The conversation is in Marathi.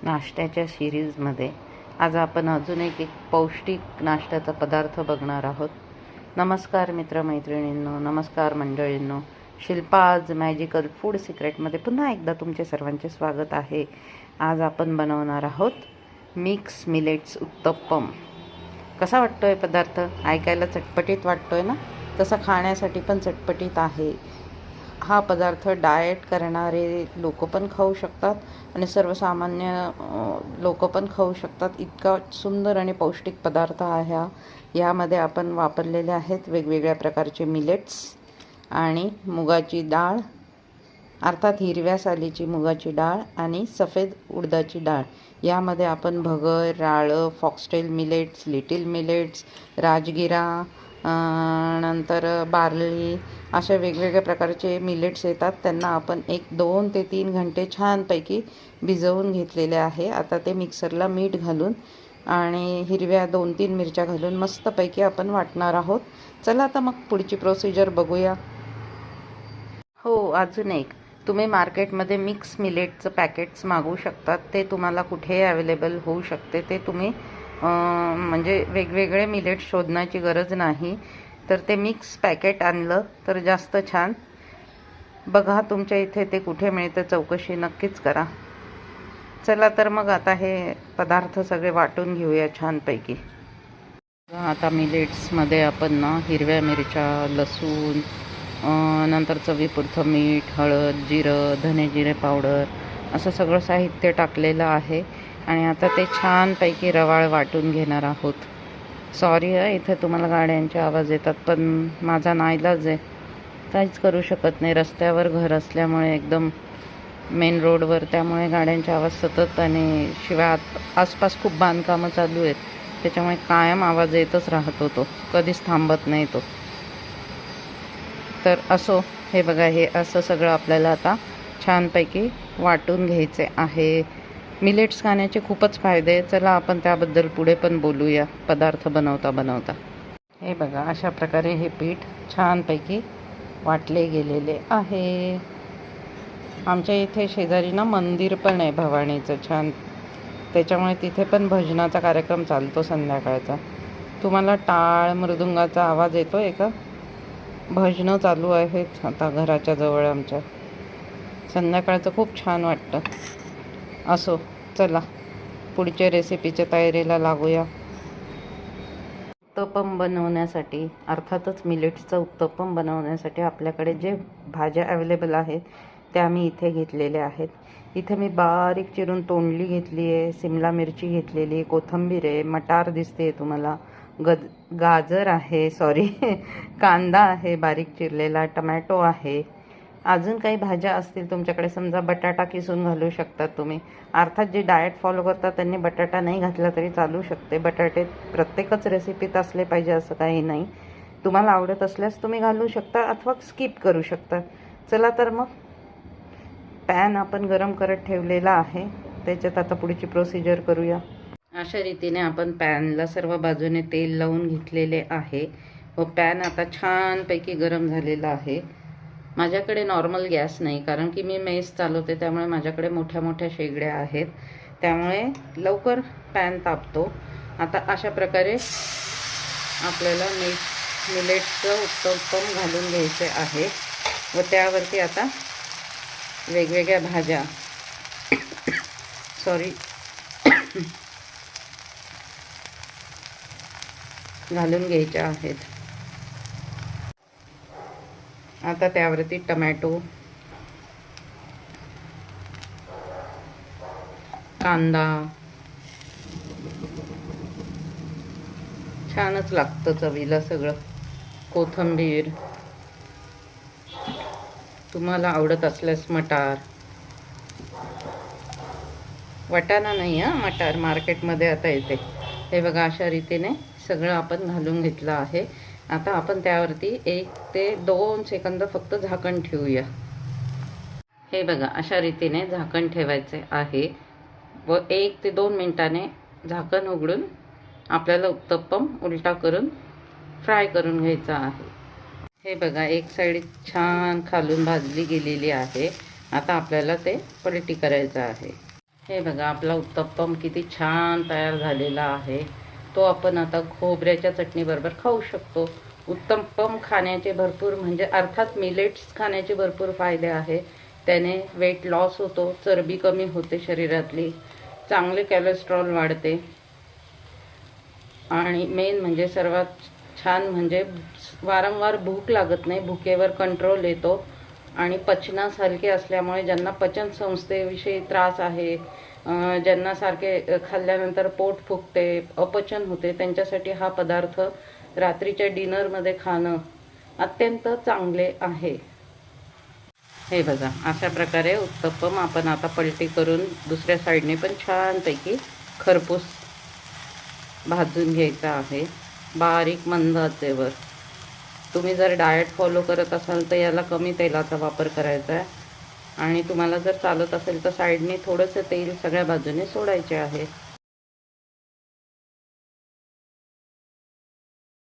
नाश्त्याच्या सिरीजमध्ये आज आपण अजून एक पौष्टिक नाश्त्याचा पदार्थ बघणार आहोत. नमस्कार मित्रमैत्रिणींनो, नमस्कार मंडळींनो. शिल्पा आज मॅजिकल फूड सिक्रेटमध्ये पुन्हा एकदा तुमचे सर्वांचे स्वागत आहे. आज आपण बनवणार आहोत मिक्स मिलेट्स उत्तप्पम. कसा वाटतोय पदार्थ? ऐकायला चटपटीत वाटतोय ना? तसा खाण्यासाठी पण चटपटीत आहे. हा पदार्थ डाएट करणारे लोक पण खाऊ शकतात आणि सर्वसामान्य लोक पण खाऊ शकतात. इतका सुंदर आणि पौष्टिक पदार्थ आहे हा. यामध्ये आपण वापरलेले आहेत वेगवेगळ्या प्रकारचे मिलेट्स आणि मुगाची डाळ, अर्थात हिरव्या सालीची मुगाची डाळ आणि सफेद उडदाची डाळ. यामध्ये आपण भगर, राळं, फॉक्सटेल मिलेट्स, लिटिल मिलेट्स, राजगिरा, नंतर बार्ली अशा वेगवेगळ्या प्रकारचे मिलेट्स येतात. त्यांना आपण 2 ते 3 घंटे छानपैकी भिजवून घेतलेले आहे. आता ते मिक्सरला मीठ घालून आणि हिरव्या 2-3 मिरच्या घालून मस्तपैकी आपण वाटणार आहोत. चला आता मग पुढची प्रोसिजर बघूया. हो, अजून एक, तुम्ही मार्केटमध्ये मिक्स मिलेटचं पॅकेट्स मागवू शकतात. ते तुम्हाला कुठेही अवेलेबल होऊ शकते. ते तुम्ही म्हणजे वेगवेगळे मिलेट शोधण्याची गरज नाही. तर ते मिक्स पॅकेट आणलं तर जास्त छान. बघा तुमच्या इथे ते कुठे मिळतं, चौकशी नक्कीच करा. चला तर मग आता हे पदार्थ सगळे वाटून घेऊया छानपैकी. आता मिलेट्समध्ये आपण ना हिरव्या मिरच्या, लसूण, नंतर चवीपुरतं मीठ, हळद, जिरं, धने जिरे पावडर असं सगळं साहित्य टाकलेलं आहे आणि आता ते छानपैकी रवाळ वाटून घेणार आहोत. सॉरी इथे तुम्हाला गाड्यांचे आवाज येतात, पण माझा नाईलाज आहे, काहीच करू शकत नाही. रस्त्यावर घर असल्यामुळे एकदम मेन रोडवर, त्यामुळे गाड्यांचे आवाज सतत आणि शिवाय आसपास खूप बांधकामं चालू आहेत, त्याच्यामुळे कायम आवाज येतच राहतो, तो कधीच थांबत नाही तो. तर असो, हे बघा, हे असं सगळं आपल्याला आता छानपैकी वाटून घ्यायचे आहे. मिलेट्स खाण्याचे खूपच फायदे. चला आपण त्याबद्दल पुढे पण बोलूया पदार्थ बनवता बनवता. हे बघा, अशा प्रकारे हे पीठ छानपैकी वाटले गेलेले आहे. आमच्या इथे शेजारी ना मंदिर पण आहे भवानीचं छान, त्याच्यामुळे तिथे पण भजनाचा कार्यक्रम चालतो संध्याकाळचा. तुम्हाला टाळ मृदुंगाचा आवाज येतो आहे का? भजनं चालू आहेत आता घराच्या जवळ आमच्या. संध्याकाळचं खूप छान वाटतं. असो, चला पुढच्या रेसिपीच्या तयारीला लागूया. उत्तप्पम बनवण्यासाठी, अर्थातच मिलेट्सचं उत्तप्पम बनवण्यासाठी आपल्याकडे जे भाज्या अवेलेबल आहेत त्या मी इथे घेतलेल्या आहेत. इथे मी बारीक चिरून तोंडली घेतली आहे, सिमला मिरची घेतलेली, कोथिंबीर आहे, मटार दिसते तुम्हाला, गाजर आहे, कांदा आहे बारीक चिरलेला, टमॅटो आहे. अजून काही भाज्या असतील तुमच्याकडे, समजा बटाटा किसून घालू शकतात तुम्ही. अर्थात जे डाएट फॉलो करतात त्यांनी बटाटा नाही घातला तरी चालू शकते. बटाटे प्रत्येकच रेसिपीत असले पाहिजे असं काही नाही. तुम्हाला आवडत असल्यास तुम्ही घालू शकता अथवा स्किप करू शकता. चला तर मग पॅन आपण गरम करत ठेवलेला आहे, त्याच्यात आता पुढची प्रोसिजर करूया. अशा रीतीने आपण पॅनला सर्व बाजूने तेल लावून घेतलेले आहे व पॅन आता छानपैकी गरम झालेला आहे. माझ्याकडे नॉर्मल गॅस नाही, कारण की मी मेस चालवते, त्यामुळे माझ्याकडे मोठ्या मोठ्या शेगड्या आहेत, त्यामुळे लवकर पॅन तापतो. आता अशा प्रकारे आपल्याला मिलेट्सचं उत्तप्पम घालून घ्यायचे आहे व त्यावरती आता वेगवेगळ्या भाज्या घालून घ्यायच्या आहेत. आता त्यावरती टमॅटो, कांदा, छानच लागतं चवीला सगळं, कोथिंबीर, तुम्हाला आवडत असल्यास मटार, वाटाणा नाही मटार मार्केटमध्ये आता येते. हे बघा, अशा रीतीने सगळं आपण घालून घेतलं आहे. आता आपण त्यावरती 1 ते 2 सेकंद फक्त झाकण ठेवूया. हे बघा, अशा रीतीने झाकण ठेवायचे आहे व 1 ते 2 मिनिटाने झाकण उघडून आपल्याला उत्तप्पम उलटा करून फ्राय करून घ्यायचा आहे. हे बघा, एक साईड छान खालून भाजली गेलेली आहे. आता आपल्याला ते पलटी करायचं आहे. हे बघा, आपला उत्तप्पम किती छान तयार झालेला आहे. तो आपण आता खोबऱ्याच्या चटणीबरोबर खाऊ शकतो. उत्तप्पम खाण्याचे भरपूर म्हणजे अर्थात मिलेट्स खाण्याचे भरपूर फायदे आहे. त्याने वेट लॉस होतो, चरबी कमी होते शरीरातली, चांगले कोलेस्ट्रॉल वाढते आणि मेन म्हणजे सर्वात छान म्हणजे वारंवार भूक लागत नाही, भुकेवर कंट्रोल येतो आणि पचनास हलके असल्यामुळे ज्यांना पचन संस्थेविषयी त्रास आहे, ज्यांना सारखे खाल्ल्यानंतर पोट फुगते, अपचन होते, त्यांच्यासाठी हा पदार्थ रात्रीच्या डिनरमध्ये खाणं अत्यंत चांगले आहे. हे बघा, अशा प्रकारे उत्तप्पम आपण आता पलटी करून दुसऱ्या साईडने पण छानपैकी खरपूस भाजून घ्यायचा आहे बारीक मंद आचेवर. तुम्ही जर डाएट फॉलो करत असाल तर याला कमी तेलाचा वापर करायचा आहे आणि तुम्हाला जर चालत असेल तर साईडने थोडंसं तेल सगळ्या बाजूने सोडायचे आहे.